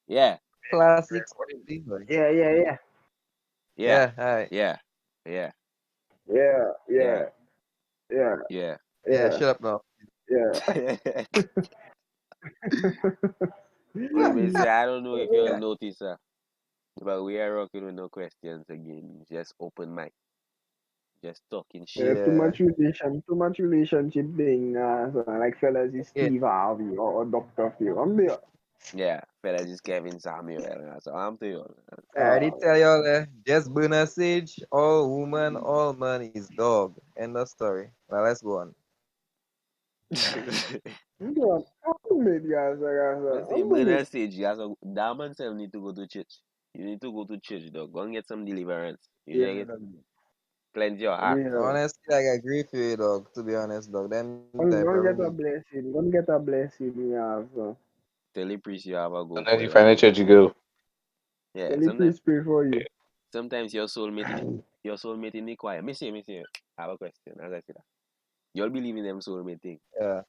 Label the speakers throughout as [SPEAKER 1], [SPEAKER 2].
[SPEAKER 1] Yeah,
[SPEAKER 2] Classic.
[SPEAKER 3] Yeah, yeah, yeah.
[SPEAKER 1] yeah,
[SPEAKER 2] Yeah, alright.
[SPEAKER 1] yeah, yeah,
[SPEAKER 3] Yeah,
[SPEAKER 1] yeah,
[SPEAKER 3] yeah, yeah,
[SPEAKER 1] yeah.
[SPEAKER 2] Yeah,
[SPEAKER 3] yeah,
[SPEAKER 2] shut up now.
[SPEAKER 3] yeah.
[SPEAKER 1] Well, me say, I don't know if you'll
[SPEAKER 3] Yeah,
[SPEAKER 1] notice, but we are rocking with no questions again. Just open mic, just talking
[SPEAKER 3] yeah,
[SPEAKER 1] shit.
[SPEAKER 2] Yeah.
[SPEAKER 3] too much relationship thing. So like fellas is
[SPEAKER 2] Okay.
[SPEAKER 3] Steve Harvey or Dr. Phil. I'm there.
[SPEAKER 1] Yeah, fella, just Kevin Samuel. So I'm to you.
[SPEAKER 2] I already
[SPEAKER 3] Uh,
[SPEAKER 2] tell y'all just burn a sage, all woman, all man is dog. End of story. Now let's go on.
[SPEAKER 3] I'm there. I'm there, guys.
[SPEAKER 1] I say,
[SPEAKER 3] I'm there.
[SPEAKER 1] burn stage, you have that man self need to go to church. You need to go to church, dog. Go and get some deliverance. You
[SPEAKER 3] Yeah,
[SPEAKER 1] check it? Cleanse your heart.
[SPEAKER 3] yeah.
[SPEAKER 2] Honestly, like, I agree with you, dog. To be honest, dog. Them type of
[SPEAKER 3] Don't
[SPEAKER 2] room.
[SPEAKER 3] get a blessing. Don't get a blessing. Yeah, so.
[SPEAKER 1] Tell the priest you have a go
[SPEAKER 4] Sometimes
[SPEAKER 1] for
[SPEAKER 4] you
[SPEAKER 1] you.
[SPEAKER 4] find a church you go.
[SPEAKER 1] Yeah,
[SPEAKER 3] Tell the priest pray for you.
[SPEAKER 1] sometimes your soulmate in the choir. Me say, I have a question. As I said that. You'll believe in them soulmate thing.
[SPEAKER 2] Yeah.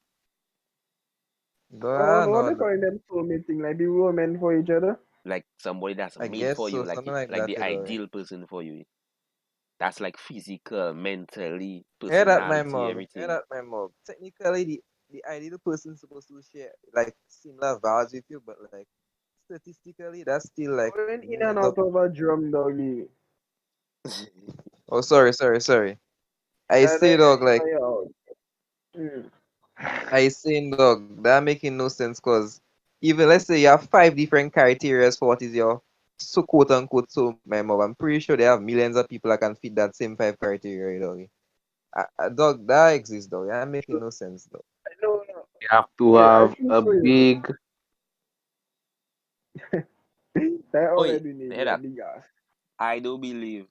[SPEAKER 2] But
[SPEAKER 3] Oh,
[SPEAKER 2] I don't
[SPEAKER 3] what
[SPEAKER 2] know,
[SPEAKER 3] they
[SPEAKER 2] dog.
[SPEAKER 3] calling them soulmate thing? Like the women for each other?
[SPEAKER 1] Like somebody that's
[SPEAKER 2] I
[SPEAKER 1] made
[SPEAKER 2] guess
[SPEAKER 1] for you,
[SPEAKER 2] so. Something like
[SPEAKER 1] like
[SPEAKER 2] that,
[SPEAKER 1] the
[SPEAKER 2] you know.
[SPEAKER 1] ideal person for you. That's like physical, mentally,
[SPEAKER 2] Yeah, that my
[SPEAKER 1] personality,
[SPEAKER 2] mom. Yeah,
[SPEAKER 1] everything.
[SPEAKER 2] that my mom. Technically, the ideal person supposed to share like similar values with you, but like statistically, that's still like
[SPEAKER 3] Going in and
[SPEAKER 2] millions of.
[SPEAKER 3] out of a drum, doggy.
[SPEAKER 2] Oh, sorry. I
[SPEAKER 3] That
[SPEAKER 2] say, dog,
[SPEAKER 3] in
[SPEAKER 2] like
[SPEAKER 3] and out. Hmm.
[SPEAKER 2] I saying, dog, that making no sense because even let's say you have five different criteria for what is your so quote unquote soulmate mob. I'm pretty sure they have millions of people that can fit that same five criteria, dog. Dog, that exists, dog. That making no sense, dog.
[SPEAKER 3] I know. No.
[SPEAKER 4] You have to
[SPEAKER 3] Hey, I
[SPEAKER 4] have
[SPEAKER 3] feel
[SPEAKER 4] a
[SPEAKER 3] for you.
[SPEAKER 4] big.
[SPEAKER 3] I
[SPEAKER 1] Oh, yeah,
[SPEAKER 3] already need
[SPEAKER 1] hear
[SPEAKER 3] your
[SPEAKER 1] that?
[SPEAKER 3] niggas.
[SPEAKER 1] I do believe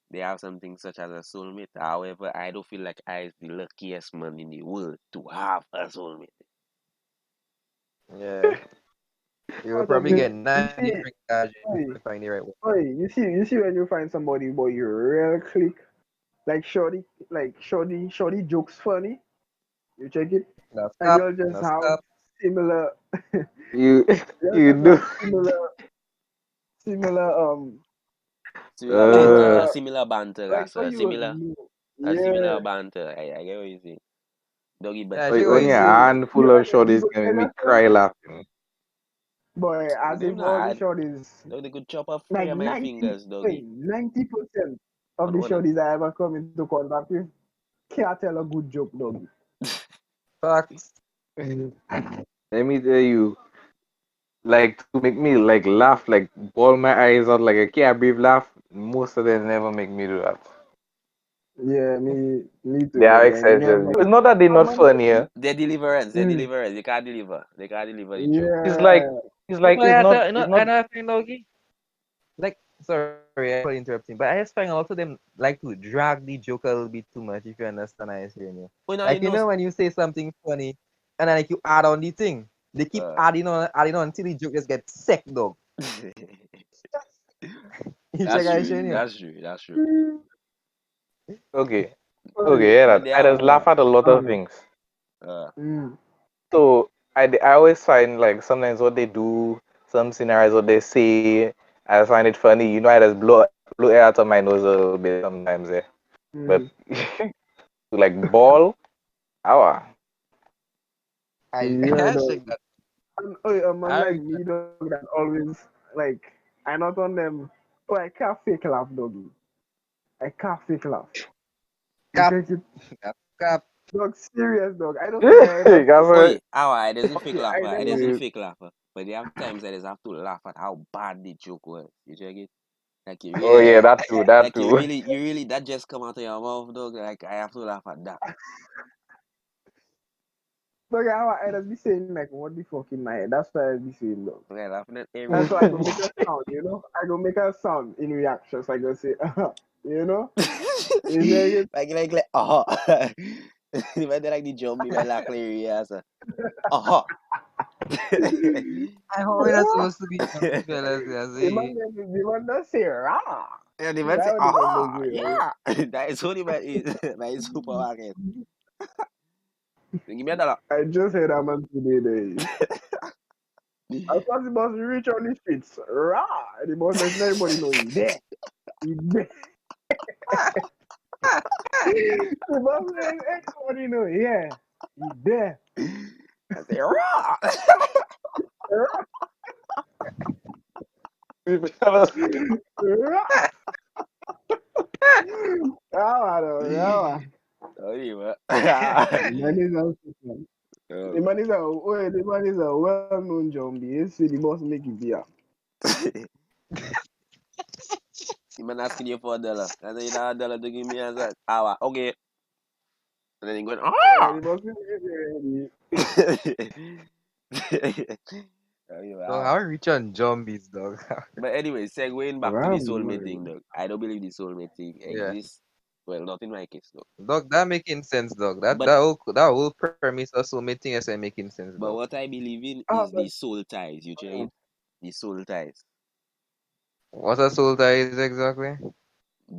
[SPEAKER 1] they have something such as a soulmate. However, I don't feel like I is the luckiest man in the world to have a soulmate.
[SPEAKER 2] Yeah. You will
[SPEAKER 3] Out of
[SPEAKER 2] probably
[SPEAKER 3] you
[SPEAKER 2] get nine
[SPEAKER 3] see,
[SPEAKER 2] different gadgets before you
[SPEAKER 3] hey,
[SPEAKER 2] find the right one.
[SPEAKER 3] you see when you find somebody but you real click, like shorty jokes funny. You check it,
[SPEAKER 2] Now
[SPEAKER 3] and
[SPEAKER 2] stop.
[SPEAKER 3] you'll just
[SPEAKER 2] Now
[SPEAKER 3] have
[SPEAKER 2] stop.
[SPEAKER 3] similar,
[SPEAKER 4] You
[SPEAKER 3] you'll
[SPEAKER 4] you
[SPEAKER 3] just
[SPEAKER 4] do.
[SPEAKER 3] have similar
[SPEAKER 1] Similar banter,
[SPEAKER 3] similar
[SPEAKER 1] similar banter,
[SPEAKER 3] like
[SPEAKER 1] that's
[SPEAKER 3] so you will know.
[SPEAKER 1] a similar
[SPEAKER 3] Yeah.
[SPEAKER 1] banter. I get what you say. Doggy, but
[SPEAKER 2] Yeah, I
[SPEAKER 4] Like
[SPEAKER 2] see what
[SPEAKER 1] but
[SPEAKER 2] you
[SPEAKER 4] only a
[SPEAKER 2] say.
[SPEAKER 4] handful
[SPEAKER 3] You
[SPEAKER 4] of
[SPEAKER 3] and then you
[SPEAKER 4] shorties
[SPEAKER 3] go
[SPEAKER 4] can make
[SPEAKER 3] tell
[SPEAKER 4] me
[SPEAKER 3] us
[SPEAKER 4] cry laughing.
[SPEAKER 3] boy,
[SPEAKER 1] but
[SPEAKER 3] as
[SPEAKER 1] them
[SPEAKER 3] if
[SPEAKER 1] not
[SPEAKER 3] all the
[SPEAKER 1] hard.
[SPEAKER 3] shorties
[SPEAKER 1] Dog, they could chop off three
[SPEAKER 3] like
[SPEAKER 1] of my
[SPEAKER 3] 90,
[SPEAKER 1] fingers, doggy.
[SPEAKER 3] 90% of the
[SPEAKER 1] On
[SPEAKER 3] shorties I ever come into contact with can't tell a good joke, dog.
[SPEAKER 2] Facts.
[SPEAKER 4] Let me tell you, like to make me like laugh, like ball my eyes out like a can't breathe laugh. Most of them never make me do that.
[SPEAKER 3] Yeah, me too,
[SPEAKER 4] They are
[SPEAKER 3] dog. I
[SPEAKER 4] exceptions.
[SPEAKER 3] never.
[SPEAKER 4] It's not that they're
[SPEAKER 3] I'm
[SPEAKER 4] not
[SPEAKER 3] on
[SPEAKER 4] funny. Yeah?
[SPEAKER 1] their deliverance, their
[SPEAKER 3] Mm,
[SPEAKER 1] deliverance. They can't deliver the joke.
[SPEAKER 4] It's like
[SPEAKER 3] yeah.
[SPEAKER 4] it's
[SPEAKER 2] You
[SPEAKER 4] like
[SPEAKER 2] know, I know, I think, doggy. Like, sorry, I for interrupting, but I just find a lot of them like to drag the joke a little bit too much. If you understand, I saying you.
[SPEAKER 1] Oh, now
[SPEAKER 2] Like
[SPEAKER 1] you
[SPEAKER 2] you
[SPEAKER 1] know.
[SPEAKER 2] know when you say something funny, and then like you add on the thing, they keep
[SPEAKER 1] Uh,
[SPEAKER 2] adding on until the joke just gets sick, dog. You check
[SPEAKER 1] that's
[SPEAKER 2] I
[SPEAKER 1] true.
[SPEAKER 2] saying you.
[SPEAKER 1] That's true. That's true.
[SPEAKER 3] Mm,
[SPEAKER 4] okay,
[SPEAKER 3] sorry.
[SPEAKER 4] okay, yeah.
[SPEAKER 1] But
[SPEAKER 4] That
[SPEAKER 1] they
[SPEAKER 4] I
[SPEAKER 1] have.
[SPEAKER 4] just laugh at a lot of
[SPEAKER 3] Um,
[SPEAKER 4] things.
[SPEAKER 1] Uh,
[SPEAKER 3] mm,
[SPEAKER 4] So I always find like sometimes what they do, some scenarios what they say, I find it funny. You know, I just blow air out of my nose a little bit sometimes. Yeah. But
[SPEAKER 3] mm.
[SPEAKER 4] like ball, hour.
[SPEAKER 2] I
[SPEAKER 3] Yeah,
[SPEAKER 2] I
[SPEAKER 3] dog.
[SPEAKER 2] check that.
[SPEAKER 3] And, oh, a man
[SPEAKER 2] I
[SPEAKER 3] like
[SPEAKER 2] read
[SPEAKER 3] me, dog, that always like I not on them. Oh, I can't fake laugh, doggy. I can't fake laugh. You
[SPEAKER 2] cap,
[SPEAKER 3] check it,
[SPEAKER 2] cap.
[SPEAKER 3] dog. Serious, dog. I don't think I ever
[SPEAKER 4] That's
[SPEAKER 1] oh,
[SPEAKER 4] right.
[SPEAKER 1] yeah. I doesn't fake
[SPEAKER 3] okay. I
[SPEAKER 1] laugher. I
[SPEAKER 3] never.
[SPEAKER 1] doesn't fake laugher. But they have times I just have to laugh at how bad the joke was. You check it? Like you
[SPEAKER 4] Oh
[SPEAKER 1] really,
[SPEAKER 4] yeah, that too, that
[SPEAKER 1] like
[SPEAKER 4] too.
[SPEAKER 1] you really, that just come out of your mouth, dog. Like I have to laugh at that.
[SPEAKER 3] Dog, I just be saying like what the fuck in my head. That's why I be saying, dog.
[SPEAKER 1] Okay, laughing at
[SPEAKER 3] That's why I
[SPEAKER 1] everything.
[SPEAKER 3] go make a sound, I go make a sound in reaction. So I go say, you know? You check it?
[SPEAKER 1] like, oh. If I did like the jump, if I laugh hilarious. Oh.
[SPEAKER 2] I hope we're not supposed to be jumpy fellas. I see.
[SPEAKER 3] The man does say, rah.
[SPEAKER 1] And the man
[SPEAKER 3] That's
[SPEAKER 1] say,
[SPEAKER 3] what the man does
[SPEAKER 1] aha,
[SPEAKER 3] say, right?
[SPEAKER 1] yeah. That is what the man is. That is supermarket. Give me a dollar.
[SPEAKER 3] I just heard a man today, day. As soon as the boss reach on the streets, rah, the boss letting everybody know he there. He there. The boss letting everybody know, yeah, he there.
[SPEAKER 1] I say, raw.
[SPEAKER 3] Rah, rah. Ah, man,
[SPEAKER 1] Oh, yeah,
[SPEAKER 3] the man is a
[SPEAKER 1] man.
[SPEAKER 3] the man is a the man is a well-known zombie. You see the boss make it there.
[SPEAKER 1] The man asking you for $1. I say, you know, $1 to give me as a hour. Okay. And then he going, ah.
[SPEAKER 3] The boss make it
[SPEAKER 1] Oh, yeah,
[SPEAKER 2] Dog,
[SPEAKER 1] hour.
[SPEAKER 2] how rich on zombies, dog?
[SPEAKER 1] But anyway, segueing back to the soulmate thing, dog. I don't believe the soulmate thing
[SPEAKER 2] Yeah.
[SPEAKER 1] exists. Well, not in my case, though.
[SPEAKER 2] Dog, that making sense, dog. That
[SPEAKER 1] But
[SPEAKER 2] that whole premise of soulmate thing is making sense, dog.
[SPEAKER 1] but what I believe in
[SPEAKER 3] Ah,
[SPEAKER 1] is
[SPEAKER 3] but
[SPEAKER 1] the soul ties. You check it? The soul ties.
[SPEAKER 2] What a soul tie is exactly?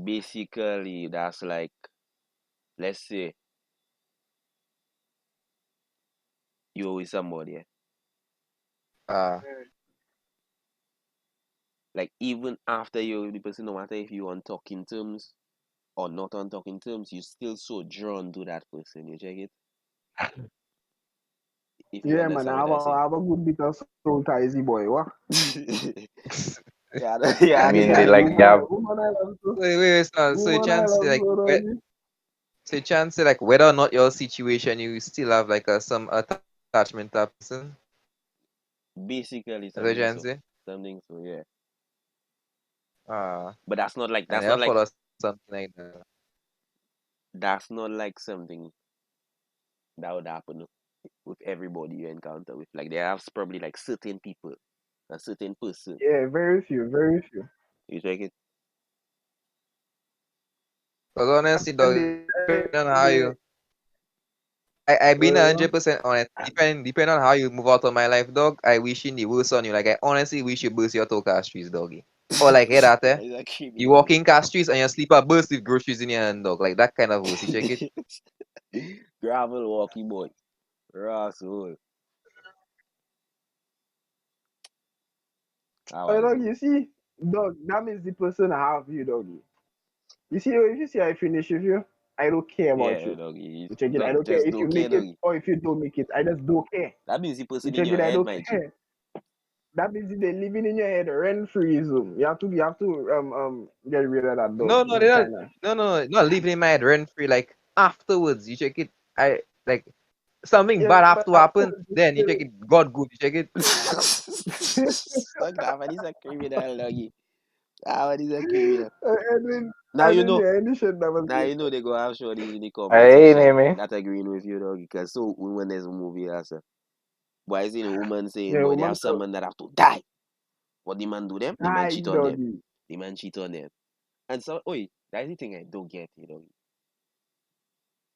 [SPEAKER 1] Basically, that's like, let's say you're with somebody, eh?
[SPEAKER 2] Ah,
[SPEAKER 1] Like even after you're with the person, no matter if you're on talking terms or not on talking terms, you're still so drawn to that person. You check it? If you
[SPEAKER 3] yeah, man,
[SPEAKER 1] understand what I
[SPEAKER 3] I
[SPEAKER 1] say.
[SPEAKER 3] have a good bit of soul ties, boy. What?
[SPEAKER 1] Yeah, yeah,
[SPEAKER 4] I
[SPEAKER 3] And
[SPEAKER 4] mean,
[SPEAKER 1] understand
[SPEAKER 4] they
[SPEAKER 1] what
[SPEAKER 3] again,
[SPEAKER 1] I
[SPEAKER 4] like
[SPEAKER 1] say.
[SPEAKER 3] woman,
[SPEAKER 4] have.
[SPEAKER 3] woman I love so,
[SPEAKER 2] wait, so you
[SPEAKER 3] woman I
[SPEAKER 2] chance
[SPEAKER 3] love
[SPEAKER 2] like
[SPEAKER 3] so, doggy.
[SPEAKER 2] so you chance like whether or not your situation, you still have like some attachment to that person.
[SPEAKER 1] Basically,
[SPEAKER 2] That's what you
[SPEAKER 1] something
[SPEAKER 2] trying to
[SPEAKER 1] so,
[SPEAKER 2] say?
[SPEAKER 1] something so, yeah.
[SPEAKER 2] Ah,
[SPEAKER 1] But
[SPEAKER 2] I never follow something like that.
[SPEAKER 1] that's not like something that would happen with everybody you encounter with. Like there are probably like certain people, a certain person.
[SPEAKER 3] Yeah, very few, very few.
[SPEAKER 1] You check it.
[SPEAKER 2] Because honestly,
[SPEAKER 3] And
[SPEAKER 2] dog, depending on how you,
[SPEAKER 3] they
[SPEAKER 2] I been
[SPEAKER 3] uh,
[SPEAKER 2] 100% honest. Depend on how you move out of my life, dog. I wishing the worst on you. Like I honestly wish you burst your toe castries, doggy. Or like hey that
[SPEAKER 1] That is a
[SPEAKER 2] you
[SPEAKER 1] criminal.
[SPEAKER 2] walk in castries and your sleeper burst with groceries in your hand, dog. Like that kind of worst. You check it.
[SPEAKER 1] Gravel walkie boy. Raw soul. How
[SPEAKER 3] oh,
[SPEAKER 1] are
[SPEAKER 3] dog,
[SPEAKER 1] you?
[SPEAKER 3] you see, dog, that means the person have you, doggy. You see, if you see I finish with you, I don't care about
[SPEAKER 1] Yeah,
[SPEAKER 3] you.
[SPEAKER 1] doggy.
[SPEAKER 3] You check it. I
[SPEAKER 1] Not
[SPEAKER 3] don't care
[SPEAKER 1] just
[SPEAKER 3] if you
[SPEAKER 1] don't care,
[SPEAKER 3] make it
[SPEAKER 1] doggy.
[SPEAKER 3] or if you don't make it. I just don't care.
[SPEAKER 1] That means the
[SPEAKER 3] You
[SPEAKER 1] person in
[SPEAKER 3] check
[SPEAKER 1] your
[SPEAKER 3] it. I
[SPEAKER 1] head,
[SPEAKER 3] don't
[SPEAKER 1] my G.
[SPEAKER 3] care. That means they're living in your head rent free zone. You have to get rid of that dog.
[SPEAKER 2] No, no,
[SPEAKER 3] You
[SPEAKER 2] they don't.
[SPEAKER 3] kinda
[SPEAKER 2] No, not leaving in my head rent free. Like afterwards, you check it. I like something
[SPEAKER 3] yeah,
[SPEAKER 2] bad have
[SPEAKER 3] but
[SPEAKER 2] to happen.
[SPEAKER 3] afterwards you
[SPEAKER 2] Then you check
[SPEAKER 3] still
[SPEAKER 2] it. God good. You check it.
[SPEAKER 1] Fuck that man, he's a criminal, doggy. That one is a criminal.
[SPEAKER 3] Edwin
[SPEAKER 1] Now you know.
[SPEAKER 3] yeah, any shit that was
[SPEAKER 1] Now
[SPEAKER 3] good.
[SPEAKER 1] you know they go have shorties in the comment
[SPEAKER 4] Hey,
[SPEAKER 1] section
[SPEAKER 4] Name.
[SPEAKER 1] that agreeing with you, dog. Because so when there's a movie, that's a boy I seen a woman saying,
[SPEAKER 3] Yeah,
[SPEAKER 1] boy, they
[SPEAKER 3] woman
[SPEAKER 1] have
[SPEAKER 3] so
[SPEAKER 1] someone that have to die. What the man do them? The man
[SPEAKER 3] hi
[SPEAKER 1] cheat on them.
[SPEAKER 3] doggy.
[SPEAKER 1] The man cheat on them. And so, oi, that's the thing I don't get, you know.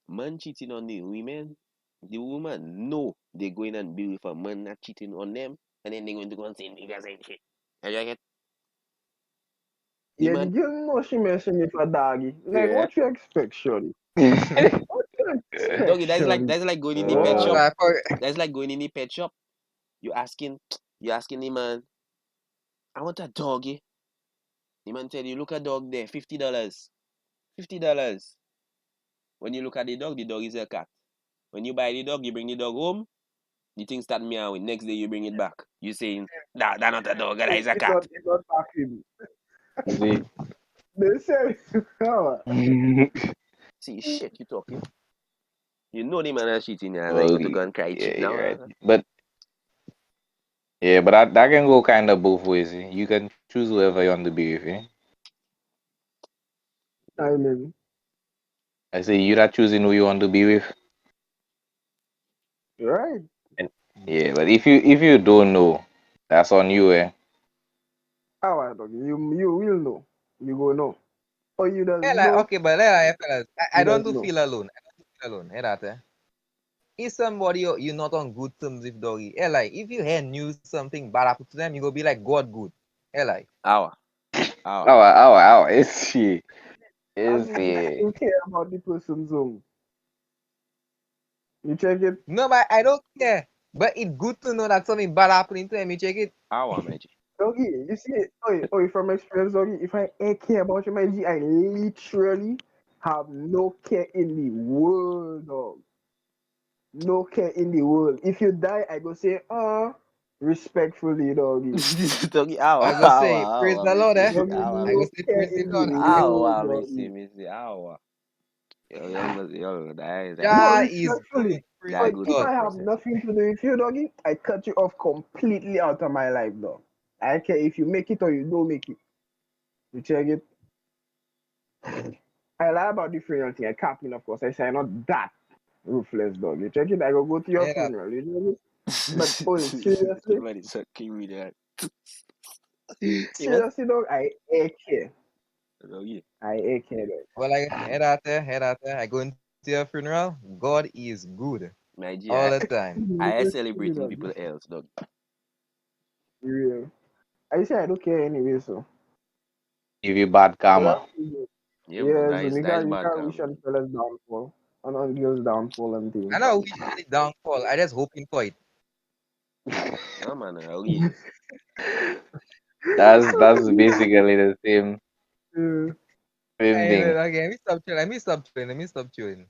[SPEAKER 1] Man cheating on the women, the woman know they going and be with a man not cheating on them, and then they going to go and say niggas ain't shit. And you get the
[SPEAKER 3] Yeah, the
[SPEAKER 1] man,
[SPEAKER 3] girl know she mentioned it for doggy. Like
[SPEAKER 1] yeah.
[SPEAKER 3] what you expect, shorty? What you expect,
[SPEAKER 1] Doggy,
[SPEAKER 3] shorty?
[SPEAKER 1] that's like going in the pet
[SPEAKER 3] What?
[SPEAKER 1] shop.
[SPEAKER 2] I for,
[SPEAKER 1] That's like going in the pet shop. You asking, you asking the man, I want a doggy. The man tell you, look at dog there, $50. $50. When you look at the dog is a cat. When you buy the dog, you bring the dog home, the thing start meowing. Next day you bring it back. You saying, that not a dog, that is a cat.
[SPEAKER 3] It's not vacuum.
[SPEAKER 4] See?
[SPEAKER 3] They say, oh,
[SPEAKER 1] See, shit, you talking. You know the man is cheating, and I
[SPEAKER 4] Well,
[SPEAKER 1] go to go and cry
[SPEAKER 4] yeah,
[SPEAKER 1] cheat
[SPEAKER 4] you're right.
[SPEAKER 1] now.
[SPEAKER 4] But yeah, but that can go kind of both ways. You can choose whoever you want to be with.
[SPEAKER 3] I mean,
[SPEAKER 4] I say you're not choosing who you want to be with.
[SPEAKER 3] right?
[SPEAKER 4] And yeah, but if you don't know, that's on you, eh?
[SPEAKER 3] How I talk? You will know. You go know. Or you just
[SPEAKER 2] yeah, like
[SPEAKER 3] know.
[SPEAKER 2] okay, but fellas, I
[SPEAKER 3] You
[SPEAKER 2] don't
[SPEAKER 3] just
[SPEAKER 2] do
[SPEAKER 3] know.
[SPEAKER 2] feel alone. I don't do feel alone. Hey, that if somebody you're not on good terms with doggy, hey, like if you hear news something bad happen to them, you go be like God good. Hey, like
[SPEAKER 1] Hour, hour.
[SPEAKER 4] Our. It's she.
[SPEAKER 3] That
[SPEAKER 4] It's
[SPEAKER 3] means you
[SPEAKER 4] the.
[SPEAKER 3] still care about the person's zone. You check it.
[SPEAKER 2] no, but I don't care. But it's good to know that something bad happening to him. You check it.
[SPEAKER 1] Our magic.
[SPEAKER 3] Doggy, you see, from experience, doggy, if I care about you, my G, I literally have no care in the world, dog. No care in the world. If you die, I go say, respectfully, doggy.
[SPEAKER 1] Doggy, ow,
[SPEAKER 2] I go
[SPEAKER 1] ow,
[SPEAKER 2] say, praise
[SPEAKER 1] ow,
[SPEAKER 2] the Lord, eh?
[SPEAKER 3] Doggy,
[SPEAKER 2] I go
[SPEAKER 3] no
[SPEAKER 2] say,
[SPEAKER 3] care
[SPEAKER 2] praise the
[SPEAKER 3] in the
[SPEAKER 2] Lord.
[SPEAKER 3] world,
[SPEAKER 1] Missy, ow. Yo,
[SPEAKER 3] No,
[SPEAKER 2] Jah is
[SPEAKER 3] respectfully.
[SPEAKER 2] good. Praise
[SPEAKER 1] that
[SPEAKER 2] the
[SPEAKER 3] But
[SPEAKER 1] good
[SPEAKER 3] if
[SPEAKER 2] Lord.
[SPEAKER 3] I
[SPEAKER 1] thought
[SPEAKER 3] have
[SPEAKER 1] process.
[SPEAKER 3] nothing to do with you, doggy, I cut you off completely out of my life, dog. I don't care if you make it or you don't make it. You check it. I lie about the funeral thing. I capping, of course. I say I'm not that ruthless, dog. You check it. I go to your
[SPEAKER 2] Yeah, that.
[SPEAKER 3] funeral. You know it. But seriously,
[SPEAKER 1] Everybody sucking me that. Even
[SPEAKER 3] seriously, dog, I care.
[SPEAKER 1] doggy.
[SPEAKER 3] I care, dog.
[SPEAKER 2] Well, like, head out there. I go into your funeral. God is good
[SPEAKER 1] My G,
[SPEAKER 2] all the time.
[SPEAKER 1] I
[SPEAKER 3] Seriously,
[SPEAKER 1] celebrating
[SPEAKER 3] dog.
[SPEAKER 1] people else, dog.
[SPEAKER 3] Real. I say I don't care anyway, so.
[SPEAKER 4] Give you bad
[SPEAKER 3] So
[SPEAKER 4] karma.
[SPEAKER 3] that's it.
[SPEAKER 1] Yeah, bro,
[SPEAKER 3] Yeah,
[SPEAKER 1] that
[SPEAKER 3] so
[SPEAKER 1] is
[SPEAKER 3] you
[SPEAKER 1] bad
[SPEAKER 3] can wish
[SPEAKER 1] karma.
[SPEAKER 3] on fella's downfall. On girls' downfall and
[SPEAKER 2] I
[SPEAKER 3] things.
[SPEAKER 2] know wish for the downfall. I just hoping for it.
[SPEAKER 1] No man, doggy.
[SPEAKER 4] That's basically the
[SPEAKER 3] Yeah.
[SPEAKER 4] same
[SPEAKER 2] Hey,
[SPEAKER 4] thing.
[SPEAKER 2] okay, let me stop chilling. Let me stop chilling. Let me stop chilling.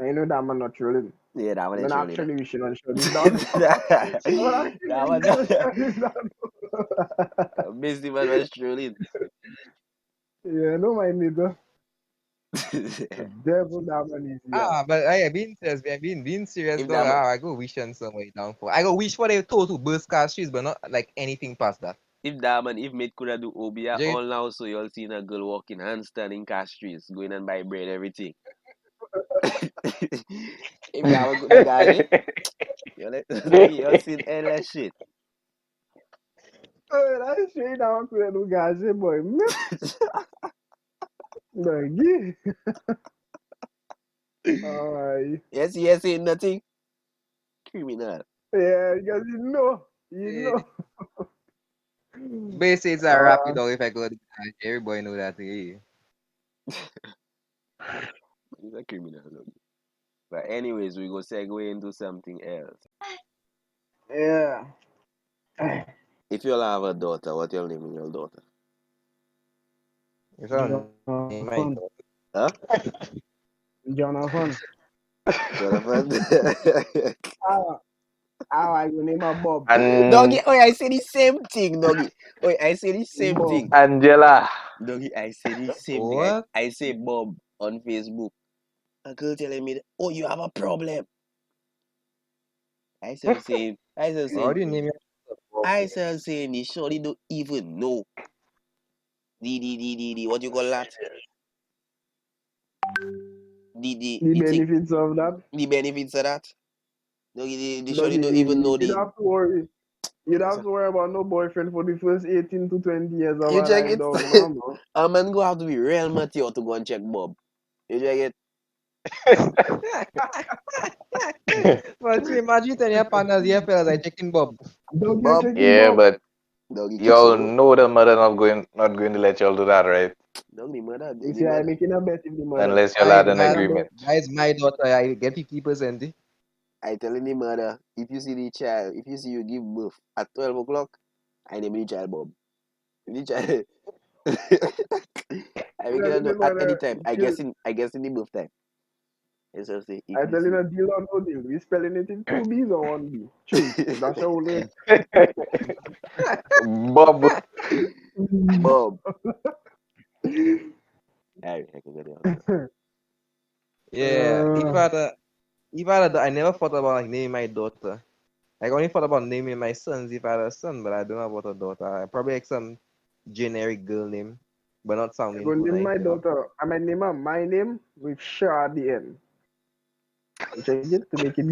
[SPEAKER 3] I know that man not trolling.
[SPEAKER 1] Yeah, that one
[SPEAKER 3] I'm
[SPEAKER 1] ain't
[SPEAKER 3] not
[SPEAKER 1] surely that.
[SPEAKER 3] actually wishing on Shorty's downfall. I'm actually
[SPEAKER 1] That one,
[SPEAKER 3] wishing on Shorty's downfall.
[SPEAKER 1] Misty man was trolling.
[SPEAKER 3] Yeah, no mind me though. The devil that man is here.
[SPEAKER 2] But I being serious, man. Being serious,
[SPEAKER 1] If
[SPEAKER 2] dog.
[SPEAKER 1] that man,
[SPEAKER 2] I go wish on somewhere downfall. I go wish for the total burst cast shoes, but not like anything past that.
[SPEAKER 1] if mate coulda do Obia
[SPEAKER 2] Jay,
[SPEAKER 1] all now, so you'll see a girl walking handstand in cash streets, going and buy bread, everything. If that one coulda got it, you'll see endless shit.
[SPEAKER 3] Oh, that's straight down to the guys, boy. Like, alright.
[SPEAKER 1] Yes, ain't nothing. Criminal.
[SPEAKER 3] Yeah, because you
[SPEAKER 2] eh,
[SPEAKER 3] know.
[SPEAKER 2] Base it's a rap,
[SPEAKER 3] Uh,
[SPEAKER 2] dog. If I go to everybody know that. Eh.
[SPEAKER 1] He's a criminal. Look. But anyways, we go segue into something else.
[SPEAKER 3] yeah.
[SPEAKER 1] If you'll have a daughter, what you'll name your daughter?
[SPEAKER 2] If I name my
[SPEAKER 3] Jonathan.
[SPEAKER 2] daughter.
[SPEAKER 1] Huh?
[SPEAKER 3] Jonathan.
[SPEAKER 1] Jonathan?
[SPEAKER 3] How I go name her Bob.
[SPEAKER 1] Doggy,
[SPEAKER 4] And
[SPEAKER 1] oh, I say the same thing, doggy. Oh, I say the same
[SPEAKER 3] Bob.
[SPEAKER 1] thing.
[SPEAKER 4] Angela.
[SPEAKER 1] Doggy, I say the same thing.
[SPEAKER 2] What?
[SPEAKER 1] I say Bob on Facebook. A girl telling me, oh, you have a problem.
[SPEAKER 2] How do you name your daughter?
[SPEAKER 1] I still saying the shorty don't even know what you call that?
[SPEAKER 3] The
[SPEAKER 1] The thing,
[SPEAKER 3] benefits of that.
[SPEAKER 1] the benefits of that. The
[SPEAKER 3] Look,
[SPEAKER 1] shorty don't even know
[SPEAKER 3] you don't
[SPEAKER 1] the.
[SPEAKER 3] have to worry. You don't
[SPEAKER 1] Yes,
[SPEAKER 3] have
[SPEAKER 1] sir.
[SPEAKER 3] to worry about no boyfriend for the first 18 to 20 years of
[SPEAKER 1] You
[SPEAKER 3] her
[SPEAKER 1] check
[SPEAKER 3] life,
[SPEAKER 1] it.
[SPEAKER 3] dog. No, no.
[SPEAKER 1] A man go have to be real mature to go and check Bob. You check it.
[SPEAKER 2] But you imagine telling your partners, yeah, fellas, I checking Bob.
[SPEAKER 3] Dog, you
[SPEAKER 1] Bob,
[SPEAKER 3] checking
[SPEAKER 4] Yeah,
[SPEAKER 3] Bob.
[SPEAKER 4] but
[SPEAKER 1] doggy kiss
[SPEAKER 4] y'all
[SPEAKER 1] you.
[SPEAKER 4] know the mother not going to let y'all do that, right?
[SPEAKER 1] Dog the mother,
[SPEAKER 3] You
[SPEAKER 1] the
[SPEAKER 3] see, I'm
[SPEAKER 1] mother.
[SPEAKER 3] making a bet if the mother.
[SPEAKER 4] Unless y'all
[SPEAKER 2] I
[SPEAKER 4] had an
[SPEAKER 3] Making
[SPEAKER 2] that
[SPEAKER 3] a bet.
[SPEAKER 4] agreement.
[SPEAKER 2] that is my daughter. I get 50%. Eh?
[SPEAKER 1] I telling the mother, if you see the child, if you see you give birth at 12 o'clock, I name the child Bob. If the child, I make it
[SPEAKER 3] Telling
[SPEAKER 1] know
[SPEAKER 3] the
[SPEAKER 1] at any
[SPEAKER 3] mother,
[SPEAKER 1] time. I guess in the birth time. It's just say if
[SPEAKER 3] I
[SPEAKER 1] you
[SPEAKER 3] telling
[SPEAKER 1] see.
[SPEAKER 3] a deal or no deal. We spelling it in two B's or one B. Choose. That's your only.
[SPEAKER 4] Bob.
[SPEAKER 1] Bob. Alright, I can get it on.
[SPEAKER 2] Yeah. I never thought about like naming my daughter. I only thought about naming my sons if I had a son, but I don't know about a daughter. I probably like some generic girl name, but not
[SPEAKER 3] I'm
[SPEAKER 2] sounding
[SPEAKER 3] going
[SPEAKER 2] too
[SPEAKER 3] to name
[SPEAKER 2] nice,
[SPEAKER 3] my
[SPEAKER 2] you know.
[SPEAKER 3] daughter. I might name her my name with Sha at the end. You check it to make it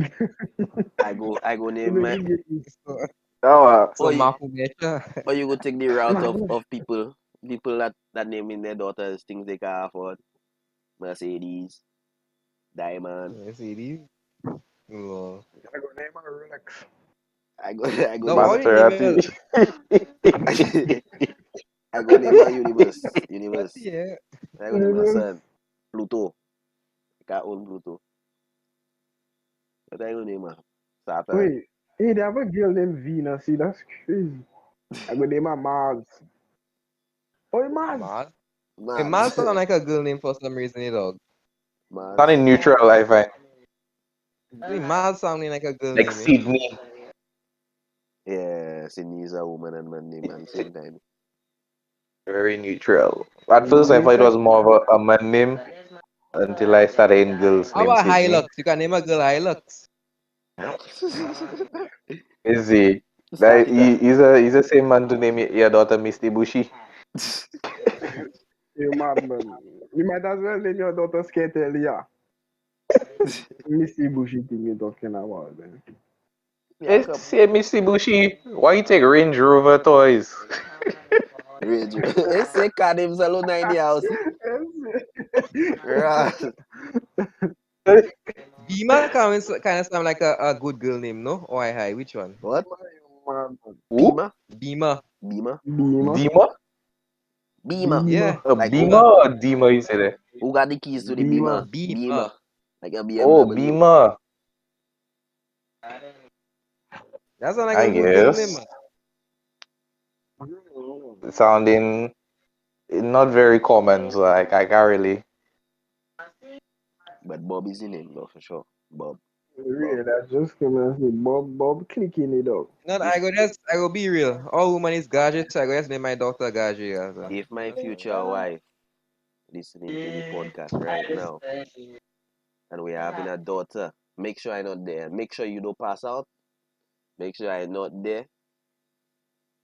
[SPEAKER 1] I go
[SPEAKER 3] to
[SPEAKER 1] name
[SPEAKER 3] make
[SPEAKER 1] my
[SPEAKER 3] it get me.
[SPEAKER 2] So,
[SPEAKER 4] Oh,
[SPEAKER 2] so Mafu nature.
[SPEAKER 1] or you go take the route of people that naming their daughters things they can afford. Mercedes, Diamond.
[SPEAKER 2] You see these? Oh.
[SPEAKER 3] I go name her Rolex.
[SPEAKER 1] I go
[SPEAKER 2] No,
[SPEAKER 1] name
[SPEAKER 2] how
[SPEAKER 1] my
[SPEAKER 2] do you name your
[SPEAKER 4] Maserati.
[SPEAKER 1] I go name my universe.
[SPEAKER 2] yeah?
[SPEAKER 1] I go name my son Pluto. I can own Pluto. What are you name, man? Saturn.
[SPEAKER 3] Wait, hey, they have a girl named Venus. See, that's crazy. I go name her Mars. Oh, Mars.
[SPEAKER 2] Mars. Hey,
[SPEAKER 1] Mad.
[SPEAKER 2] Mars sound like a girl name for some reason, dog.
[SPEAKER 1] Mad.
[SPEAKER 4] Sounding neutral, I find.
[SPEAKER 2] See, Mars sounding like a girl
[SPEAKER 4] Like
[SPEAKER 2] name, eh?
[SPEAKER 4] Sydney.
[SPEAKER 1] Yeah, Sydney is a woman and man name at the same time.
[SPEAKER 4] Very neutral. At first, I thought it was more of a man name until I started in girls
[SPEAKER 2] How
[SPEAKER 4] named
[SPEAKER 2] about
[SPEAKER 4] Sydney.
[SPEAKER 2] Hilux? You can name a girl Hilux.
[SPEAKER 4] Is he? That
[SPEAKER 1] Starting that.
[SPEAKER 4] he's the same man to name your daughter Misty Bushy.
[SPEAKER 3] You mad, man. You might as well name your daughter Skate Elia. Missy Bushy thing you talking about, man.
[SPEAKER 1] Yeah,
[SPEAKER 4] It's say Misty Bushy. Why you take Range Rover toys?
[SPEAKER 1] radio. Esse cara himself alone in the house. Right.
[SPEAKER 2] Bima kind of sound like a good girl name, no? Or hi, which one?
[SPEAKER 1] What?
[SPEAKER 3] Man,
[SPEAKER 4] Who?
[SPEAKER 1] Beamer?
[SPEAKER 2] Bima.
[SPEAKER 1] Beamer?
[SPEAKER 3] Beamer.
[SPEAKER 4] Dima?
[SPEAKER 1] Beamer.
[SPEAKER 2] Yeah.
[SPEAKER 4] A
[SPEAKER 1] Like
[SPEAKER 4] Beamer or Dima? You said it.
[SPEAKER 1] who got the keys to the
[SPEAKER 3] Beamer.
[SPEAKER 1] Beamer?
[SPEAKER 2] Beamer.
[SPEAKER 1] Like a
[SPEAKER 4] Oh,
[SPEAKER 1] BMW.
[SPEAKER 4] Beamer.
[SPEAKER 2] That sound like
[SPEAKER 4] I
[SPEAKER 2] a good girl name,
[SPEAKER 4] guess.
[SPEAKER 2] man.
[SPEAKER 4] Sounding not very common, so I can't really.
[SPEAKER 1] But Bob is in it, though, for sure. Bob.
[SPEAKER 3] Really, that's just gonna say Bob clicking it up.
[SPEAKER 2] No,
[SPEAKER 1] If
[SPEAKER 2] I go be real. All woman is Gaji, so I go just name my daughter Gaji. Yeah, so.
[SPEAKER 1] if my future wife listening to the podcast right now and we're having a daughter, make sure I'm not there. Make sure you don't pass out. Make sure I'm not there.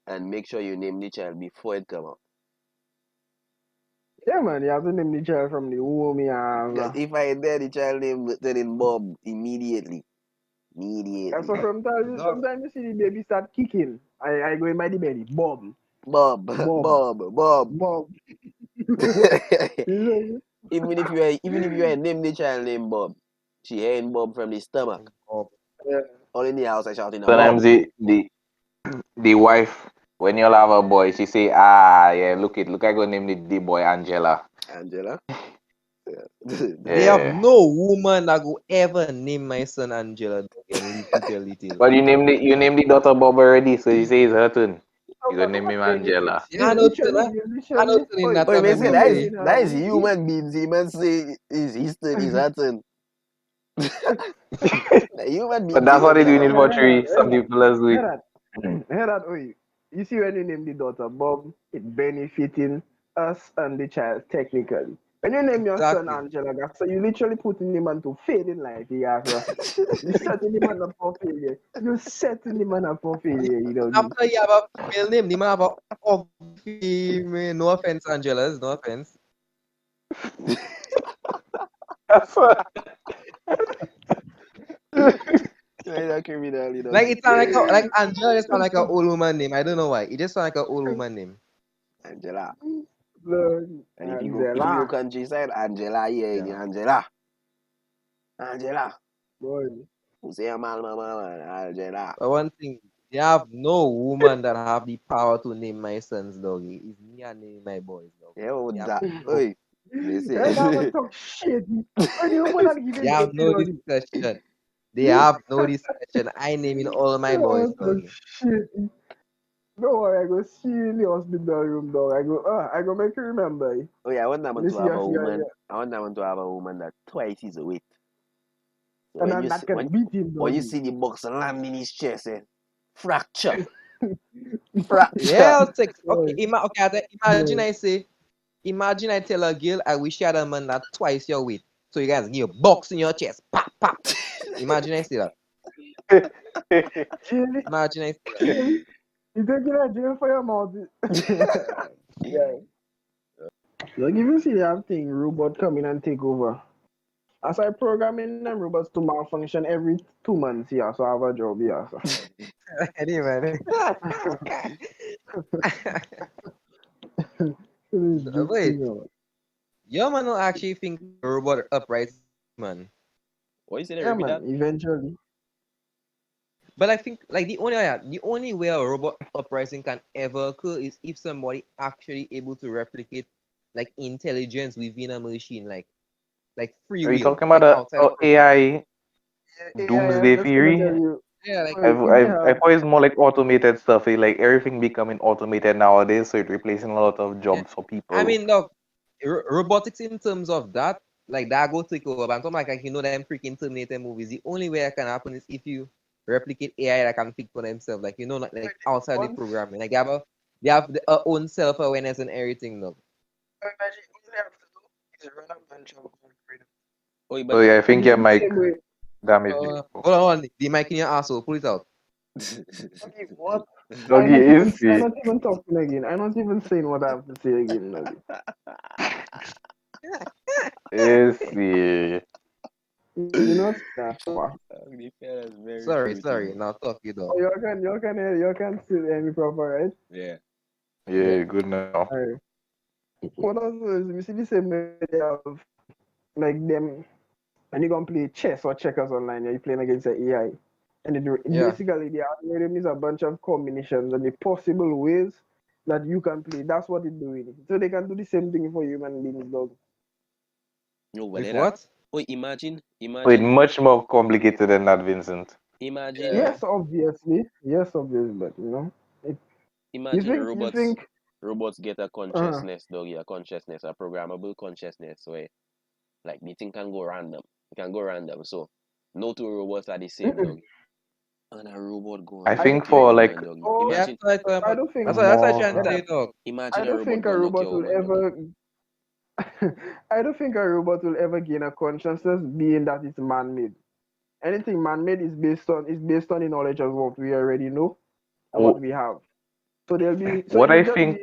[SPEAKER 1] And make sure you name the child before it come out.
[SPEAKER 3] Yeah, man, you have to name the child from the womb.
[SPEAKER 1] Because if I there, the child name turning Bob immediately.
[SPEAKER 3] Yeah, so sometimes
[SPEAKER 2] Dog.
[SPEAKER 3] you see the baby start kicking. I go in my the belly. Bob.
[SPEAKER 1] Bob,
[SPEAKER 3] Bob.
[SPEAKER 1] Bob.
[SPEAKER 3] Bob.
[SPEAKER 1] even if you had named the child name Bob, she ain't Bob from the stomach.
[SPEAKER 2] Oh,
[SPEAKER 3] Yeah.
[SPEAKER 1] All in the house I shouting a
[SPEAKER 4] Sometimes
[SPEAKER 1] Bob.
[SPEAKER 4] the wife when you'll have a boy, she say, ah yeah, look I go name the boy Angela.
[SPEAKER 1] Angela.
[SPEAKER 2] they have
[SPEAKER 4] Yeah.
[SPEAKER 2] no woman that go ever name my son Angela and leave to tell details.
[SPEAKER 4] But you named the daughter Bob already, so you say it's her turn. You gonna name him Angela.
[SPEAKER 2] Yeah, I know turn, I know turn in that
[SPEAKER 1] Oh, you may
[SPEAKER 2] my
[SPEAKER 1] say
[SPEAKER 2] boy say.
[SPEAKER 1] that is human beings. He must say is his turn, his her turn. Human
[SPEAKER 4] But
[SPEAKER 1] beings
[SPEAKER 4] that's
[SPEAKER 1] say
[SPEAKER 4] what they
[SPEAKER 1] that
[SPEAKER 4] do in
[SPEAKER 1] now.
[SPEAKER 4] infantry. Some people else do it.
[SPEAKER 3] Hear that, oi. You see when you name the daughter Bob, it benefiting us and the child technically. When you name your son
[SPEAKER 2] Exactly.
[SPEAKER 3] Angela, so you literally putting him on to fail in life, yeah, so. You setting him on up for failure. You setting him on up for failure, you know.
[SPEAKER 2] After you have a female name, the man have a female. No offense, Angela. No offense.
[SPEAKER 4] That's what.
[SPEAKER 1] You're a criminal, you know.
[SPEAKER 2] Like it sound like Angela just sound like an old woman name. I don't know why. It just sound like an old woman name.
[SPEAKER 1] Angela.
[SPEAKER 3] Look,
[SPEAKER 1] And if you go countryside, Angela, yeah. Angela. Angela.
[SPEAKER 3] Boy.
[SPEAKER 1] Who say mama, Angela.
[SPEAKER 2] But one thing, you have no woman that have the power to name my sons doggy. It's me and name my boys dog.
[SPEAKER 1] Yeah, what
[SPEAKER 2] You have
[SPEAKER 1] that?
[SPEAKER 2] no,
[SPEAKER 1] Oi, they say.
[SPEAKER 3] That was talk shit. When you woman not
[SPEAKER 2] you
[SPEAKER 3] giving
[SPEAKER 2] have
[SPEAKER 3] birth to
[SPEAKER 2] no
[SPEAKER 3] doggy.
[SPEAKER 2] discussion. They have no discussion. I naming all my boys doggy.
[SPEAKER 3] Shit. Don't worry, I go see you in the hospital room, dog. I go make you remember.
[SPEAKER 1] Oh yeah, I want that one
[SPEAKER 3] You
[SPEAKER 1] to
[SPEAKER 3] see,
[SPEAKER 1] have
[SPEAKER 3] I
[SPEAKER 1] a
[SPEAKER 3] see,
[SPEAKER 1] woman. I want that one to have a woman that twice his weight. So
[SPEAKER 3] and then that can beat him,
[SPEAKER 1] when you
[SPEAKER 3] doggy.
[SPEAKER 1] see the box land in his chest, fracture,
[SPEAKER 2] Yeah,
[SPEAKER 1] fracture.
[SPEAKER 2] I'll take. Okay,
[SPEAKER 3] Boy,
[SPEAKER 2] imagine I tell a girl I wish you had a man that twice your weight. So you guys give a box in your chest. Pop, pop. Imagine I say that.
[SPEAKER 3] Jelly,
[SPEAKER 2] Imagine I say that.
[SPEAKER 3] jelly. You take it out jail for your mouth. Yeah. Like, if you see that thing, robot come in and take over. As I programming them robots to malfunction every 2 months, yeah, so I have a job, yeah. So.
[SPEAKER 2] Anyway. Wait, your man don't actually think robot uprising, man.
[SPEAKER 1] What you say?
[SPEAKER 3] Yeah,
[SPEAKER 1] Repeat
[SPEAKER 3] man,
[SPEAKER 1] that.
[SPEAKER 3] eventually.
[SPEAKER 2] But I think like the only way a robot uprising can ever occur is if somebody actually able to replicate like intelligence within a machine, like free
[SPEAKER 4] Are you
[SPEAKER 2] will,
[SPEAKER 4] talking about
[SPEAKER 2] like
[SPEAKER 4] a
[SPEAKER 2] outside of person.
[SPEAKER 4] AI
[SPEAKER 3] AI is
[SPEAKER 4] doomsday
[SPEAKER 3] just gonna
[SPEAKER 4] theory.
[SPEAKER 3] tell you,
[SPEAKER 2] Yeah, like
[SPEAKER 3] oh, if they
[SPEAKER 4] I
[SPEAKER 3] have,
[SPEAKER 4] thought it's more like automated stuff. Like everything becoming automated nowadays, so it's replacing a lot of
[SPEAKER 2] yeah.
[SPEAKER 4] jobs for
[SPEAKER 2] I
[SPEAKER 4] people.
[SPEAKER 2] mean, look, robotics in terms of that, like that go take over. And something like you know them freaking Terminator movies. The only way that can happen is if you replicate AI that can think for themselves. Like you know, like outside the
[SPEAKER 3] once,
[SPEAKER 2] programming. Like they have their own self awareness and everything. Though.
[SPEAKER 3] imagine all they have to do is run a bunch of algorithms.
[SPEAKER 1] Oi,
[SPEAKER 4] So
[SPEAKER 1] but
[SPEAKER 4] yeah, I
[SPEAKER 3] And
[SPEAKER 4] think
[SPEAKER 3] it's
[SPEAKER 4] your
[SPEAKER 3] the
[SPEAKER 4] mic
[SPEAKER 3] same way.
[SPEAKER 4] damaged you.
[SPEAKER 2] Hold on, the mic in your asshole. Pull it out.
[SPEAKER 3] Okay, what?
[SPEAKER 4] Doggy is
[SPEAKER 3] I'm
[SPEAKER 4] see.
[SPEAKER 3] not even talking again. I'm not even saying what I have to say again, Nugget.
[SPEAKER 4] Is see.
[SPEAKER 3] You know what's that for?
[SPEAKER 1] The fella's very
[SPEAKER 2] Sorry.
[SPEAKER 1] fruity.
[SPEAKER 2] Now talk you
[SPEAKER 3] Oh,
[SPEAKER 2] dog.
[SPEAKER 3] you can still hear me proper, right?
[SPEAKER 1] Yeah.
[SPEAKER 2] Yeah.
[SPEAKER 4] Yeah, good now.
[SPEAKER 3] Alright. What also is we see the same way they have like them when you gonna play chess or checkers online, you're playing against the AI. And
[SPEAKER 2] Yeah.
[SPEAKER 3] basically the algorithm is a bunch of combinations and the possible ways that you can play. That's what it's doing. So they can do the same thing for human beings, dog.
[SPEAKER 1] No, but
[SPEAKER 2] With
[SPEAKER 1] that.
[SPEAKER 2] what?
[SPEAKER 1] Oh, imagine,
[SPEAKER 4] Wait,
[SPEAKER 1] imagine,
[SPEAKER 4] much more complicated than that, Vincent.
[SPEAKER 1] imagine,
[SPEAKER 2] Yeah.
[SPEAKER 3] Yes, obviously. Yes, obviously, but it, you
[SPEAKER 1] imagine
[SPEAKER 3] think you
[SPEAKER 1] robots.
[SPEAKER 3] think
[SPEAKER 1] Robots get a
[SPEAKER 3] uh
[SPEAKER 1] consciousness, doggy, a consciousness, a programmable consciousness, where like the thing can go random. It can go random. So no two robots are the same,
[SPEAKER 3] mm-mm.
[SPEAKER 1] dog. And a robot go
[SPEAKER 4] I
[SPEAKER 1] and
[SPEAKER 3] I
[SPEAKER 4] think
[SPEAKER 1] knock
[SPEAKER 3] don't
[SPEAKER 1] your
[SPEAKER 4] for
[SPEAKER 3] think
[SPEAKER 1] woman,
[SPEAKER 4] like
[SPEAKER 1] doggy.
[SPEAKER 3] oh
[SPEAKER 2] Yeah.
[SPEAKER 1] Imagine,
[SPEAKER 3] I don't think
[SPEAKER 2] That's what I'm trying to
[SPEAKER 3] let
[SPEAKER 2] tell
[SPEAKER 4] more.
[SPEAKER 2] you, dog.
[SPEAKER 3] I
[SPEAKER 1] imagine a
[SPEAKER 3] don't
[SPEAKER 1] robot
[SPEAKER 3] think
[SPEAKER 1] go
[SPEAKER 3] a
[SPEAKER 1] and knock
[SPEAKER 3] robot
[SPEAKER 1] your
[SPEAKER 3] will
[SPEAKER 1] woman, doggy.
[SPEAKER 3] ever I don't think a robot will ever gain a consciousness being that it's man-made. Anything man-made is based on the knowledge of what we already know and what
[SPEAKER 4] Oh,
[SPEAKER 3] we have. So there'll be so
[SPEAKER 4] what I think.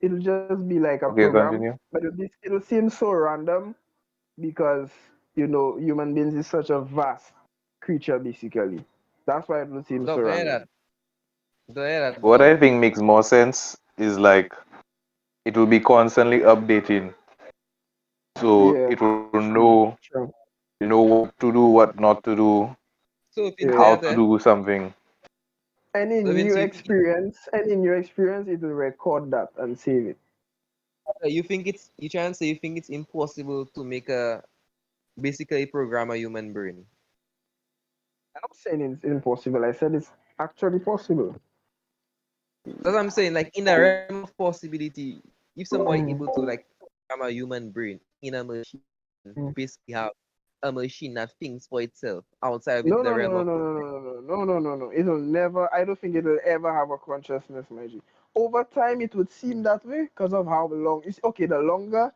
[SPEAKER 3] it'll just be like a
[SPEAKER 4] Okay,
[SPEAKER 3] program,
[SPEAKER 4] continue.
[SPEAKER 3] but it'll seem so random because human beings is such a vast creature basically. That's why it will seem so
[SPEAKER 2] Dog, don't hear
[SPEAKER 3] random.
[SPEAKER 2] that. Don't hear that,
[SPEAKER 4] What
[SPEAKER 2] dog.
[SPEAKER 4] I think makes more sense is like it will be constantly updating, so
[SPEAKER 3] Yeah,
[SPEAKER 4] it will
[SPEAKER 3] true.
[SPEAKER 4] know what to do, what not to do,
[SPEAKER 2] So if it's
[SPEAKER 3] Yeah.
[SPEAKER 4] how
[SPEAKER 2] there,
[SPEAKER 4] to
[SPEAKER 2] there.
[SPEAKER 4] do something.
[SPEAKER 3] Any
[SPEAKER 2] So
[SPEAKER 3] new
[SPEAKER 2] Vince,
[SPEAKER 3] experience, it will record that and save it.
[SPEAKER 2] you think it's you trying to say you think it's impossible to make a basically program a human brain.
[SPEAKER 3] I'm not saying it's impossible. I said it's actually possible.
[SPEAKER 2] That's what I'm saying. Like in the realm of possibility, if somebody able to
[SPEAKER 3] Mhm.
[SPEAKER 2] like program a human brain in a machine, basically have a machine that thinks for itself outside of
[SPEAKER 3] No,
[SPEAKER 2] the
[SPEAKER 3] no, no,
[SPEAKER 2] realm
[SPEAKER 3] no,
[SPEAKER 2] of
[SPEAKER 3] no, no, no, no, no, no, no. It'll never. I don't think it'll ever have a consciousness, Maggie. Over time, it would seem that way because of how long. It's okay. The longer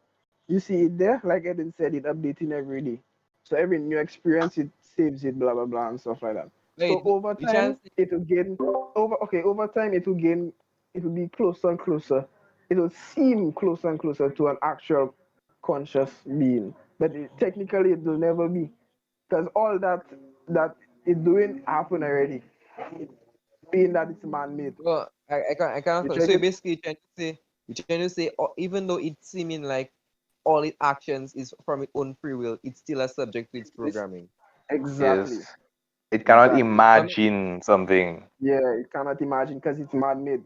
[SPEAKER 3] you see it there, like Eden said, it updating every day. So every new experience, it saves it, blah blah blah, and stuff like that. So
[SPEAKER 2] wait,
[SPEAKER 3] over
[SPEAKER 2] you trying
[SPEAKER 3] time,
[SPEAKER 2] to say
[SPEAKER 3] it will gain. Over time, it will gain. It will be closer and closer. It will seem closer and closer to an actual conscious being, but technically, it will never be because all that it's doing happen already, being that it's man-made.
[SPEAKER 2] well, I can't
[SPEAKER 3] You
[SPEAKER 2] so
[SPEAKER 3] check
[SPEAKER 2] you
[SPEAKER 3] it
[SPEAKER 2] basically you're trying to say even though it's seeming like all its actions is from its own free will, it's still a subject to its
[SPEAKER 3] it's
[SPEAKER 2] programming.
[SPEAKER 3] exactly,
[SPEAKER 4] Yes, it cannot
[SPEAKER 3] exactly.
[SPEAKER 2] So I'm
[SPEAKER 4] imagine something.
[SPEAKER 3] Yeah, you cannot imagine because it's man-made.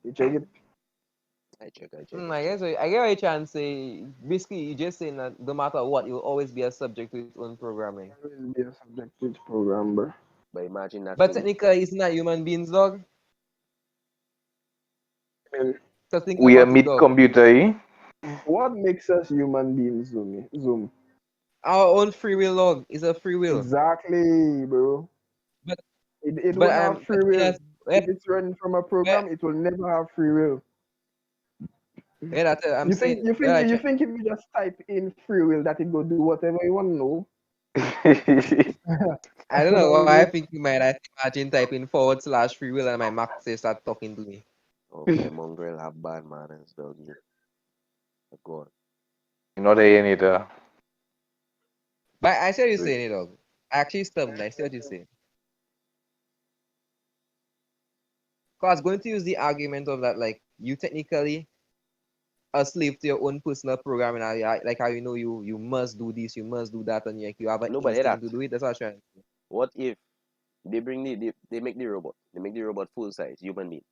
[SPEAKER 3] You check it.
[SPEAKER 1] I check, I check, I
[SPEAKER 2] I
[SPEAKER 1] check.
[SPEAKER 2] guess I get what you're trying to say. Basically, you're just saying that no matter what, it will always be a subject to its own programming.
[SPEAKER 3] There will be a subject to its program, bro.
[SPEAKER 1] But imagine that
[SPEAKER 2] But
[SPEAKER 1] thing.
[SPEAKER 2] technically, it's not human beings, dog.
[SPEAKER 3] I mean,
[SPEAKER 2] So think
[SPEAKER 4] We are
[SPEAKER 2] about it,
[SPEAKER 4] mid
[SPEAKER 2] dog.
[SPEAKER 4] computer, eh?
[SPEAKER 3] what makes us human beings, Zoom?
[SPEAKER 2] Our own free will, dog, is a free will.
[SPEAKER 3] Exactly, bro.
[SPEAKER 2] But
[SPEAKER 3] It
[SPEAKER 2] but
[SPEAKER 3] won't have
[SPEAKER 2] the
[SPEAKER 3] free
[SPEAKER 2] thing
[SPEAKER 3] will.
[SPEAKER 2] is, yeah,
[SPEAKER 3] If it's running from a
[SPEAKER 2] yeah,
[SPEAKER 3] program, it will never have free will.
[SPEAKER 2] yeah, that's I'm
[SPEAKER 3] You think
[SPEAKER 2] saying.
[SPEAKER 3] you think you think if you just type in free will that it go do whatever you want? No.
[SPEAKER 2] I don't
[SPEAKER 3] No,
[SPEAKER 2] know
[SPEAKER 3] it
[SPEAKER 2] why I
[SPEAKER 3] won't.
[SPEAKER 2] think you might. I imagine typing / free will and my Mac says start talking to me.
[SPEAKER 1] Okay, mongrel have bad manners, doggy. Go on.
[SPEAKER 4] Not a either.
[SPEAKER 2] But I see what you're saying, dog. I actually stumped. I see what you're saying. Cause I was going to use the argument of that, like you technically a slave to your own personal programming. Like how you must do this, you must do that, and you have an
[SPEAKER 1] No, but that.
[SPEAKER 2] instinct to do it. That's what I'm trying.
[SPEAKER 1] What if they make the robot? They make the robot full size, human being.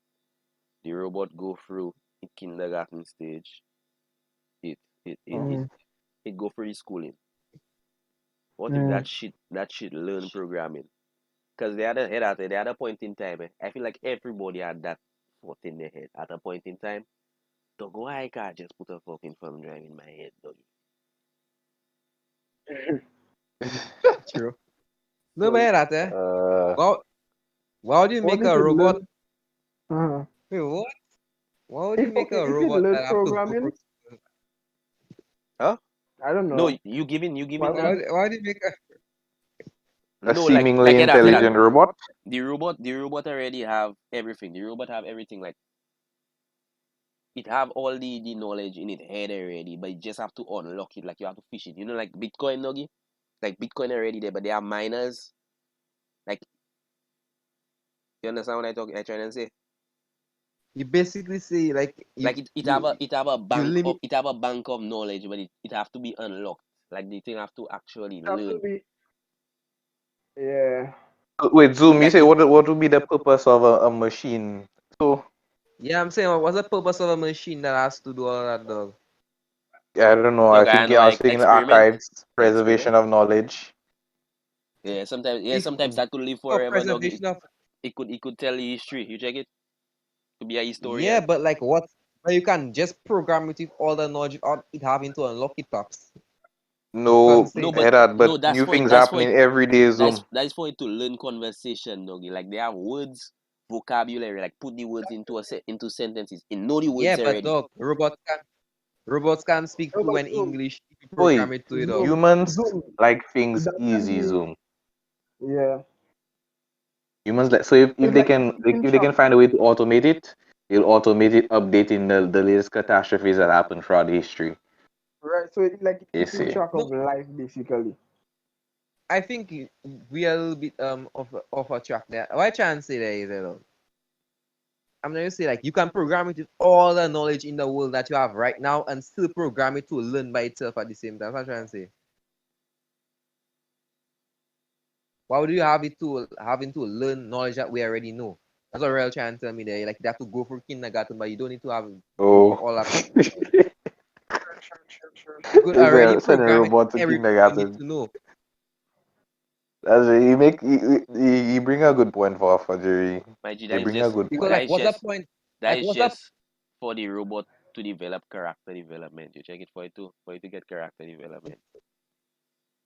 [SPEAKER 1] The robot go through the kindergarten stage. It it it it,
[SPEAKER 3] Mhm.
[SPEAKER 1] it go through the schooling. What if
[SPEAKER 3] Mm.
[SPEAKER 1] that shit learn programming? Because they had a point in time. I feel like everybody had that thought in their head at a point in time. Dog, why I can't just put a fucking thumb drive in my head, dog?
[SPEAKER 2] True. No,
[SPEAKER 3] So,
[SPEAKER 2] man, that eh.
[SPEAKER 4] Uh,
[SPEAKER 2] Well, why would you
[SPEAKER 3] what
[SPEAKER 2] make
[SPEAKER 3] if
[SPEAKER 2] a
[SPEAKER 3] it
[SPEAKER 2] robot?
[SPEAKER 3] learn? Uh,
[SPEAKER 2] Wait, what? Why would you
[SPEAKER 3] if
[SPEAKER 2] make
[SPEAKER 3] okay,
[SPEAKER 2] a
[SPEAKER 3] if it
[SPEAKER 2] robot
[SPEAKER 3] learn
[SPEAKER 2] that have to go for?
[SPEAKER 3] programming,
[SPEAKER 1] Huh?
[SPEAKER 3] I don't
[SPEAKER 1] No,
[SPEAKER 3] know.
[SPEAKER 1] you
[SPEAKER 3] Why
[SPEAKER 1] giving
[SPEAKER 3] would
[SPEAKER 1] that?
[SPEAKER 2] Why would you make a?
[SPEAKER 4] a
[SPEAKER 1] No, like
[SPEAKER 4] seemingly
[SPEAKER 1] that.
[SPEAKER 4] intelligent robot.
[SPEAKER 1] The robot already have everything. The robot have everything. Like it have all the knowledge in its head already, but you just have to unlock it. Like you have to fish it. You know, like Bitcoin, Noggy? Like Bitcoin already there, but they have miners. Like you understand what I trying to say?
[SPEAKER 2] You basically say like
[SPEAKER 1] Like it have a
[SPEAKER 2] you
[SPEAKER 1] bank of
[SPEAKER 2] limit.
[SPEAKER 1] knowledge, but it have to be unlocked. Like the thing have to actually
[SPEAKER 3] have to
[SPEAKER 1] learn.
[SPEAKER 3] be? Yeah.
[SPEAKER 4] Wait, Zoom, you
[SPEAKER 1] Like
[SPEAKER 4] say what would be the purpose of a machine? So
[SPEAKER 2] Yeah, I'm saying, what's the purpose of a machine that has to do all that, dog?
[SPEAKER 4] I don't know.
[SPEAKER 1] dog, I know
[SPEAKER 4] I was
[SPEAKER 1] like
[SPEAKER 4] thinking
[SPEAKER 1] experiment.
[SPEAKER 4] archives,
[SPEAKER 1] Experiment.
[SPEAKER 4] preservation of knowledge.
[SPEAKER 2] If
[SPEAKER 1] Sometimes that could live
[SPEAKER 2] for
[SPEAKER 1] forever, dog.
[SPEAKER 2] preservation of,
[SPEAKER 1] It could tell the history. You check it. To be a
[SPEAKER 2] yeah,
[SPEAKER 1] historian.
[SPEAKER 2] but like what? But you can just program it with all the knowledge without it having to unlock it tops. That's what I'm
[SPEAKER 4] No,
[SPEAKER 1] No,
[SPEAKER 2] saying.
[SPEAKER 1] but
[SPEAKER 4] head out,
[SPEAKER 1] no,
[SPEAKER 4] but new things happening every day, Zoom.
[SPEAKER 1] that is for it to learn conversation, doggy. Like they have words, vocabulary. Like put the words into sentences. It know the
[SPEAKER 2] Yeah,
[SPEAKER 1] words
[SPEAKER 2] but
[SPEAKER 1] already.
[SPEAKER 2] dog, robots can speak
[SPEAKER 3] No, but
[SPEAKER 2] fluent English if you
[SPEAKER 4] Oi,
[SPEAKER 2] program it to it, dog.
[SPEAKER 4] humans
[SPEAKER 3] Zoom.
[SPEAKER 4] like things
[SPEAKER 3] That can
[SPEAKER 4] easy,
[SPEAKER 3] be.
[SPEAKER 4] Zoom.
[SPEAKER 3] Yeah.
[SPEAKER 4] Humans like so if
[SPEAKER 3] It's
[SPEAKER 4] they
[SPEAKER 3] like
[SPEAKER 4] can
[SPEAKER 3] keeping
[SPEAKER 4] if they
[SPEAKER 3] track.
[SPEAKER 4] can find a way to automate it, they'll automate it, updating the latest catastrophes that happened throughout history.
[SPEAKER 3] Right. So it's like
[SPEAKER 4] You
[SPEAKER 3] keeping
[SPEAKER 4] see.
[SPEAKER 3] track
[SPEAKER 2] No,
[SPEAKER 3] of life, basically.
[SPEAKER 2] I think we are a little bit off a track there. What I trying to say there is, I'm gonna say like you can program it with all the knowledge in the world that you have right now and still program it to learn by itself at the same time. That's what I'm trying to say. Why would you have it to having to learn knowledge that we already know? That's what real trying to tell me there. Like you have to go for kindergarten, but you don't need to have go for
[SPEAKER 4] Oh.
[SPEAKER 2] all that.
[SPEAKER 3] Sure.
[SPEAKER 2] You could already
[SPEAKER 4] Send a
[SPEAKER 2] program it
[SPEAKER 4] robot to
[SPEAKER 2] everything you need
[SPEAKER 4] kindergarten.
[SPEAKER 2] to know.
[SPEAKER 4] That's it. You bring a good point for Jerry.
[SPEAKER 1] My G,
[SPEAKER 4] You bring a good
[SPEAKER 2] Because
[SPEAKER 4] point.
[SPEAKER 2] like what's the point?
[SPEAKER 1] that
[SPEAKER 2] Like
[SPEAKER 1] is
[SPEAKER 2] what's the
[SPEAKER 1] just for the robot to develop character development. You check it for it to get character development.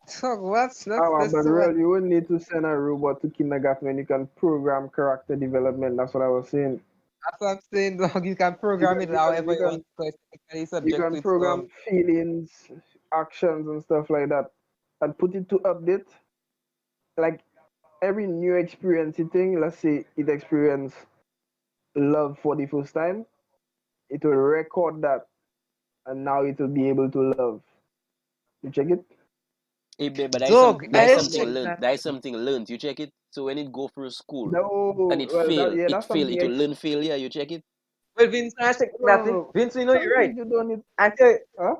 [SPEAKER 2] so what's
[SPEAKER 3] But
[SPEAKER 2] that's what
[SPEAKER 3] really, you wouldn't need to send a robot to kindergarten when you can program character development. That's what I was saying.
[SPEAKER 2] that's what I'm saying, dog. You can
[SPEAKER 3] You
[SPEAKER 2] program
[SPEAKER 3] can
[SPEAKER 2] it
[SPEAKER 3] you can
[SPEAKER 2] however
[SPEAKER 3] you
[SPEAKER 2] you want
[SPEAKER 3] can
[SPEAKER 2] because it's technically
[SPEAKER 3] you
[SPEAKER 2] subject to
[SPEAKER 3] can
[SPEAKER 2] its
[SPEAKER 3] program feelings, actions, and stuff like that, and put it to update. Like every new experience you think, let's say it experience love for the first time, it will record that, and now it will be able to love. You check it.
[SPEAKER 1] Hey, babe, but
[SPEAKER 2] dog.
[SPEAKER 3] The
[SPEAKER 2] I
[SPEAKER 1] that is
[SPEAKER 2] didn't
[SPEAKER 1] something
[SPEAKER 2] check
[SPEAKER 3] update.
[SPEAKER 1] learned.
[SPEAKER 2] that.
[SPEAKER 1] That is something learned. You check it. So when it go through school and
[SPEAKER 3] No, well,
[SPEAKER 1] it
[SPEAKER 3] that's
[SPEAKER 1] fail,
[SPEAKER 3] something
[SPEAKER 1] it will learn failure. You check it.
[SPEAKER 2] Well, Vince, I check that.
[SPEAKER 3] no.
[SPEAKER 2] Vince, you know you're
[SPEAKER 3] Some
[SPEAKER 2] right.
[SPEAKER 3] things you don't need.
[SPEAKER 2] I tell
[SPEAKER 3] Huh?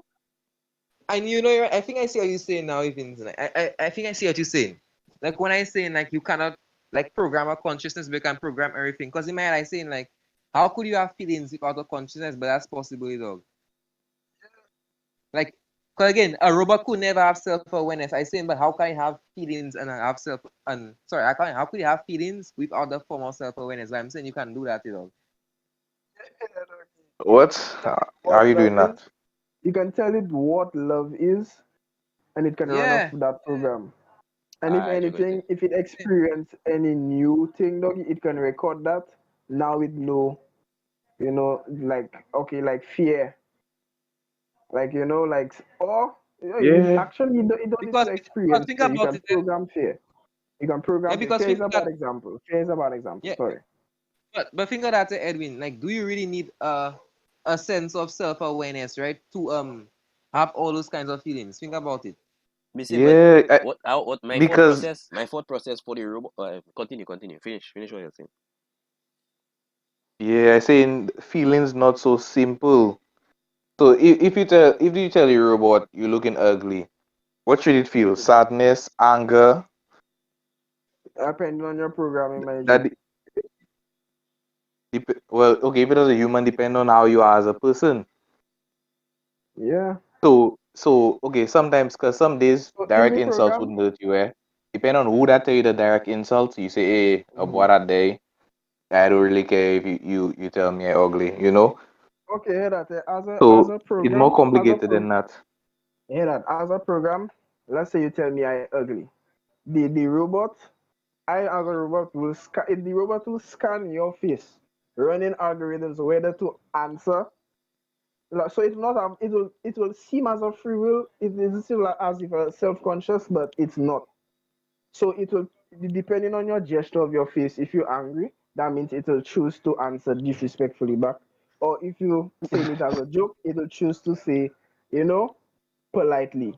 [SPEAKER 2] and you know you're right. I think I see what you're saying now, Vince. Like, I think I see what you're saying. Like when I saying like you cannot like program a consciousness, but you can program everything. Because in my head, I saying like, how could you have feelings without a consciousness? But that's possible, dog. Like, because again, a robot could never have self-awareness. I saying, but how can it have feelings and have self? And sorry, I can't. How could you have feelings without the form of self-awareness? But I'm saying you can do that, dog.
[SPEAKER 4] What?
[SPEAKER 3] Tell it
[SPEAKER 4] How
[SPEAKER 3] what
[SPEAKER 4] are you
[SPEAKER 3] love
[SPEAKER 4] doing that?
[SPEAKER 3] is. You can tell it what love is, and it can run off
[SPEAKER 2] Yeah.
[SPEAKER 3] that program. And if
[SPEAKER 1] Alright, you got
[SPEAKER 3] anything,
[SPEAKER 1] it.
[SPEAKER 3] if it experience any new thing, dog, it can record that. Now it know, like okay, like fear, like or you
[SPEAKER 4] Yeah.
[SPEAKER 3] actually you don't need to
[SPEAKER 2] Because
[SPEAKER 3] experience
[SPEAKER 2] think
[SPEAKER 3] fear. You
[SPEAKER 2] about
[SPEAKER 3] can
[SPEAKER 2] it.
[SPEAKER 3] program fear. You can
[SPEAKER 2] Yeah,
[SPEAKER 3] program fear.
[SPEAKER 2] because
[SPEAKER 3] Fear is
[SPEAKER 2] think
[SPEAKER 3] a
[SPEAKER 2] that.
[SPEAKER 3] bad example. Fear is a bad example.
[SPEAKER 2] Yeah,
[SPEAKER 3] Sorry.
[SPEAKER 2] but think of that, Edwin. Like, do you really need a sense of self-awareness, right, to have all those kinds of feelings? Think about it.
[SPEAKER 1] Me say, but
[SPEAKER 4] Yeah.
[SPEAKER 1] what
[SPEAKER 4] Because
[SPEAKER 1] my thought process for the robot. Continue. Finish what you're saying.
[SPEAKER 4] yeah, I saying feelings not so simple. So if you tell your robot you're looking ugly, what should it feel? Sadness, anger.
[SPEAKER 3] Depending on your programming, my G.
[SPEAKER 4] That well, okay, if it was a human, depend on how you are as a person.
[SPEAKER 3] Yeah.
[SPEAKER 4] So So okay, sometimes because some days
[SPEAKER 3] So in
[SPEAKER 4] direct
[SPEAKER 3] the
[SPEAKER 4] insults
[SPEAKER 3] program,
[SPEAKER 4] wouldn't hurt you, eh? Depending on who that tell you the direct insult, you say, hey, about that day, I don't really care if you tell me I'm ugly, you know?
[SPEAKER 3] okay, hear that. As
[SPEAKER 4] So
[SPEAKER 3] a
[SPEAKER 4] it's more
[SPEAKER 3] program,
[SPEAKER 4] complicated than that.
[SPEAKER 3] hear that. As a program, let's say you tell me I ugly. The robot, I as a robot will the robot will scan your face, running algorithms whether to answer. So it's not it will seem as a free will. It is still like as if self-conscious, but it's not. So it will, depending on your gesture of your face, if you're angry, that means it will choose to answer disrespectfully back. Or if you saying it as a joke, it will choose to say, you know, politely.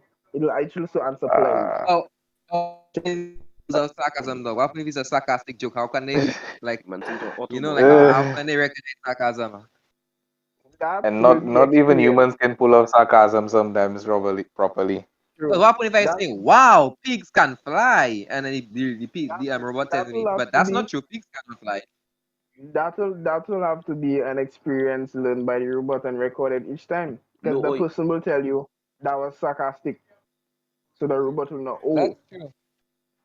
[SPEAKER 3] I choose to answer politely.
[SPEAKER 4] Uh,
[SPEAKER 2] Oh, it's a sarcasm though. What if it's a sarcastic joke? How can they like
[SPEAKER 1] Man, think of
[SPEAKER 2] like
[SPEAKER 1] autobiography.
[SPEAKER 2] how
[SPEAKER 4] uh,
[SPEAKER 2] can they recognize sarcasm?
[SPEAKER 3] That
[SPEAKER 4] and
[SPEAKER 3] will
[SPEAKER 4] not
[SPEAKER 3] be
[SPEAKER 4] not even
[SPEAKER 3] experience.
[SPEAKER 4] humans can pull off sarcasm sometimes properly.
[SPEAKER 2] Well,
[SPEAKER 3] True.
[SPEAKER 2] what if I
[SPEAKER 3] That
[SPEAKER 2] say, "Wow, pigs can fly," and then the
[SPEAKER 3] that
[SPEAKER 2] robot tells
[SPEAKER 3] that
[SPEAKER 2] me,
[SPEAKER 3] will have
[SPEAKER 2] "But
[SPEAKER 3] to
[SPEAKER 2] that's
[SPEAKER 3] be
[SPEAKER 2] not true. Pigs cannot fly."
[SPEAKER 3] that will have to be an experience learned by the robot and recorded each time. Because
[SPEAKER 1] No,
[SPEAKER 3] the
[SPEAKER 1] oi.
[SPEAKER 3] person will tell you that was sarcastic. So the robot will know,
[SPEAKER 2] That's
[SPEAKER 3] oh,
[SPEAKER 2] true.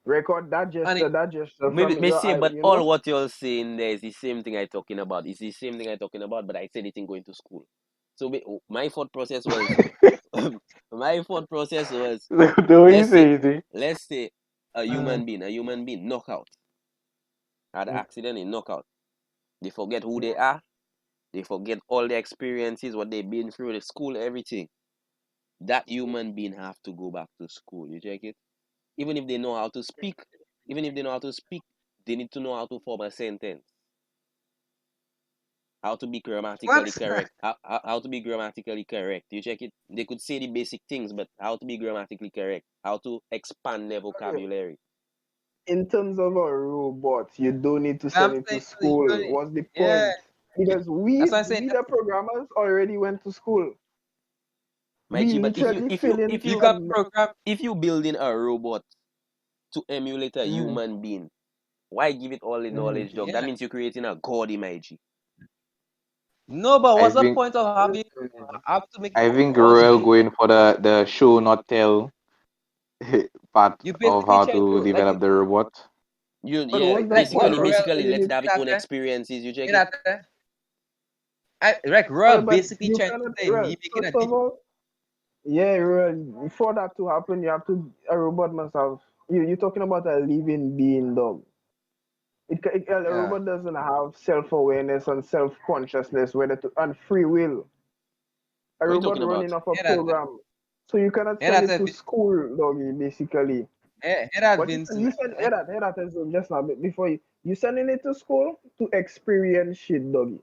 [SPEAKER 3] record
[SPEAKER 2] And it,
[SPEAKER 3] that gesture
[SPEAKER 1] Maybe
[SPEAKER 3] from
[SPEAKER 1] may
[SPEAKER 3] your
[SPEAKER 1] say,
[SPEAKER 3] eye,
[SPEAKER 1] but all what you're saying there is the same thing I talking about. It's the same thing I talking about, but I said it in going to school. So my thought process was, my thought process was,
[SPEAKER 4] The way you
[SPEAKER 1] let's say,
[SPEAKER 4] say it, eh?
[SPEAKER 1] a human being knockout, had an
[SPEAKER 3] Mm.
[SPEAKER 1] accident in knockout. They forget who they are. They forget all their experiences, what they've been through, the school, everything. That human being have to go back to school. You check it. Even if they know how to speak, even if they know how to speak, they need to know how to form a sentence, how to be grammatically
[SPEAKER 2] what?
[SPEAKER 1] correct, how to be grammatically correct. You check it. They could say the basic things, but how to be grammatically correct, how to expand their
[SPEAKER 3] Okay.
[SPEAKER 1] vocabulary.
[SPEAKER 3] In terms of a robot, you don't need to send
[SPEAKER 2] I'm
[SPEAKER 3] it to
[SPEAKER 2] saying, you
[SPEAKER 3] school.
[SPEAKER 2] don't,
[SPEAKER 3] What's the
[SPEAKER 2] yeah,
[SPEAKER 3] point? Because
[SPEAKER 2] that's what I'm saying.
[SPEAKER 3] we the programmers already went to school.
[SPEAKER 1] My
[SPEAKER 3] We
[SPEAKER 1] G, but
[SPEAKER 3] literally fill in
[SPEAKER 2] You can program.
[SPEAKER 1] if you building a robot to emulate a
[SPEAKER 3] mm,
[SPEAKER 1] human being, why give it all the
[SPEAKER 3] mm.
[SPEAKER 1] knowledge, dog? That
[SPEAKER 2] Yeah.
[SPEAKER 1] means you're creating a god, my G.
[SPEAKER 2] No, but
[SPEAKER 4] I
[SPEAKER 2] what's the
[SPEAKER 4] think
[SPEAKER 2] point of having have to make it
[SPEAKER 4] I think
[SPEAKER 2] all
[SPEAKER 4] Royal
[SPEAKER 2] G?
[SPEAKER 4] going for the show not tell part
[SPEAKER 2] You
[SPEAKER 4] of
[SPEAKER 2] basically
[SPEAKER 4] how
[SPEAKER 2] trying
[SPEAKER 4] to
[SPEAKER 2] to like
[SPEAKER 4] develop the robot.
[SPEAKER 1] You
[SPEAKER 3] But
[SPEAKER 1] yeah,
[SPEAKER 3] what's the
[SPEAKER 2] like what
[SPEAKER 3] point
[SPEAKER 1] basically,
[SPEAKER 3] of
[SPEAKER 2] Royal
[SPEAKER 1] basically,
[SPEAKER 3] sending
[SPEAKER 1] let's
[SPEAKER 3] it?
[SPEAKER 1] have
[SPEAKER 2] in
[SPEAKER 1] its own
[SPEAKER 2] that
[SPEAKER 1] experiences. You check
[SPEAKER 2] in
[SPEAKER 1] it.
[SPEAKER 2] that like Royal
[SPEAKER 3] But
[SPEAKER 2] basically
[SPEAKER 3] you
[SPEAKER 2] trying to
[SPEAKER 3] cannot.
[SPEAKER 2] say
[SPEAKER 3] Well,
[SPEAKER 2] me making
[SPEAKER 3] first
[SPEAKER 2] a
[SPEAKER 3] of all, yeah, well, for that to happen, you have to a robot must have. You're talking about a living being, dog. A
[SPEAKER 2] yeah.
[SPEAKER 3] robot doesn't have self-awareness and self-consciousness, whether to and free will. A
[SPEAKER 1] What are you
[SPEAKER 3] robot
[SPEAKER 1] talking
[SPEAKER 3] running
[SPEAKER 1] about?
[SPEAKER 3] off a
[SPEAKER 2] Hear that,
[SPEAKER 3] program, so you cannot
[SPEAKER 2] hear
[SPEAKER 3] send
[SPEAKER 2] that,
[SPEAKER 3] it to school, doggy. Basically,
[SPEAKER 2] hear that,
[SPEAKER 3] what
[SPEAKER 2] Vincent.
[SPEAKER 3] you send, hear that just now before you sending it to school to experience shit, doggy.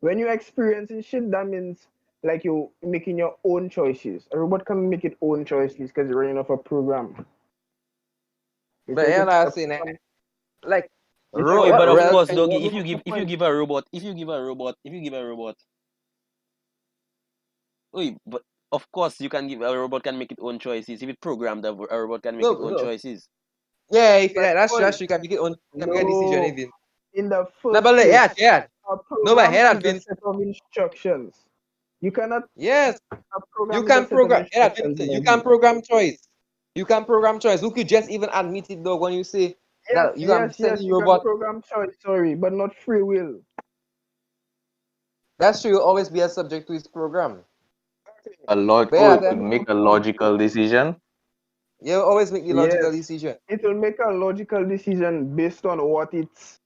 [SPEAKER 3] When you experiencing shit, that means like you making your own choices. A robot can make its own choices because you're running off a program. You
[SPEAKER 2] But
[SPEAKER 3] take
[SPEAKER 2] hear
[SPEAKER 3] it.
[SPEAKER 2] that
[SPEAKER 3] A
[SPEAKER 2] saying
[SPEAKER 3] program.
[SPEAKER 2] like
[SPEAKER 3] You take
[SPEAKER 1] Oi,
[SPEAKER 3] a
[SPEAKER 2] what
[SPEAKER 1] but of
[SPEAKER 2] Royal
[SPEAKER 3] program.
[SPEAKER 1] course,
[SPEAKER 2] trying
[SPEAKER 1] doggy,
[SPEAKER 3] What's the
[SPEAKER 1] if you
[SPEAKER 3] point?
[SPEAKER 1] give a robot, oi, but of course you can give a robot can make its own choices. If it programmed, a robot can make its own
[SPEAKER 2] no.
[SPEAKER 1] choices.
[SPEAKER 2] Yeah, if
[SPEAKER 3] But
[SPEAKER 2] that's true, you can make it on can make a decision
[SPEAKER 3] no,
[SPEAKER 2] even.
[SPEAKER 3] in the
[SPEAKER 2] No,
[SPEAKER 3] first
[SPEAKER 2] but like,
[SPEAKER 3] place,
[SPEAKER 2] yeah.
[SPEAKER 3] a
[SPEAKER 2] No, but
[SPEAKER 3] program
[SPEAKER 2] hear that,
[SPEAKER 3] is a
[SPEAKER 2] Vincent.
[SPEAKER 3] set of instructions. You cannot.
[SPEAKER 2] Yes,
[SPEAKER 3] A
[SPEAKER 2] you
[SPEAKER 3] program is a
[SPEAKER 2] can
[SPEAKER 3] set of
[SPEAKER 2] program. Hear that,
[SPEAKER 3] instructions in
[SPEAKER 2] Vincent.
[SPEAKER 3] a
[SPEAKER 2] You can
[SPEAKER 3] game.
[SPEAKER 2] program choice. You can program choice. Who could just even admit it though when you say
[SPEAKER 3] Yes,
[SPEAKER 2] that you can
[SPEAKER 3] yes,
[SPEAKER 2] send
[SPEAKER 3] yes.
[SPEAKER 2] the
[SPEAKER 3] You can
[SPEAKER 2] robot.
[SPEAKER 3] program choice. Sorry, but not free will.
[SPEAKER 2] That's true. You'll always be a subject to his program.
[SPEAKER 4] A lot.
[SPEAKER 2] But
[SPEAKER 4] Oh,
[SPEAKER 2] yeah,
[SPEAKER 4] it
[SPEAKER 3] Robot
[SPEAKER 4] could
[SPEAKER 2] then
[SPEAKER 4] make
[SPEAKER 3] don't
[SPEAKER 4] a
[SPEAKER 3] have.
[SPEAKER 4] logical decision.
[SPEAKER 2] you'll always make the logical
[SPEAKER 3] Yes,
[SPEAKER 2] decision.
[SPEAKER 3] it will make a logical decision based on what it's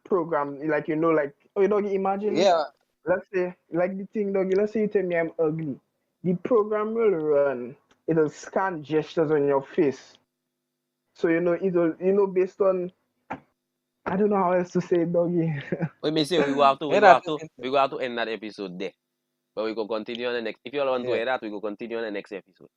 [SPEAKER 3] programmed. Like like oh, doggy. Imagine,
[SPEAKER 2] Yeah.
[SPEAKER 3] let's say, like the thing, doggy. Let's say you tell me I'm ugly. The program will run. It'll scan gestures on your face. So it'll based on I don't know how else to say it, doggy.
[SPEAKER 1] We may say
[SPEAKER 2] Hear that,
[SPEAKER 1] we
[SPEAKER 2] Vincent.
[SPEAKER 1] go have to end that episode there. But we go continue on the next. If you all want to
[SPEAKER 2] Yeah.
[SPEAKER 1] hear that, we go continue on the next episode.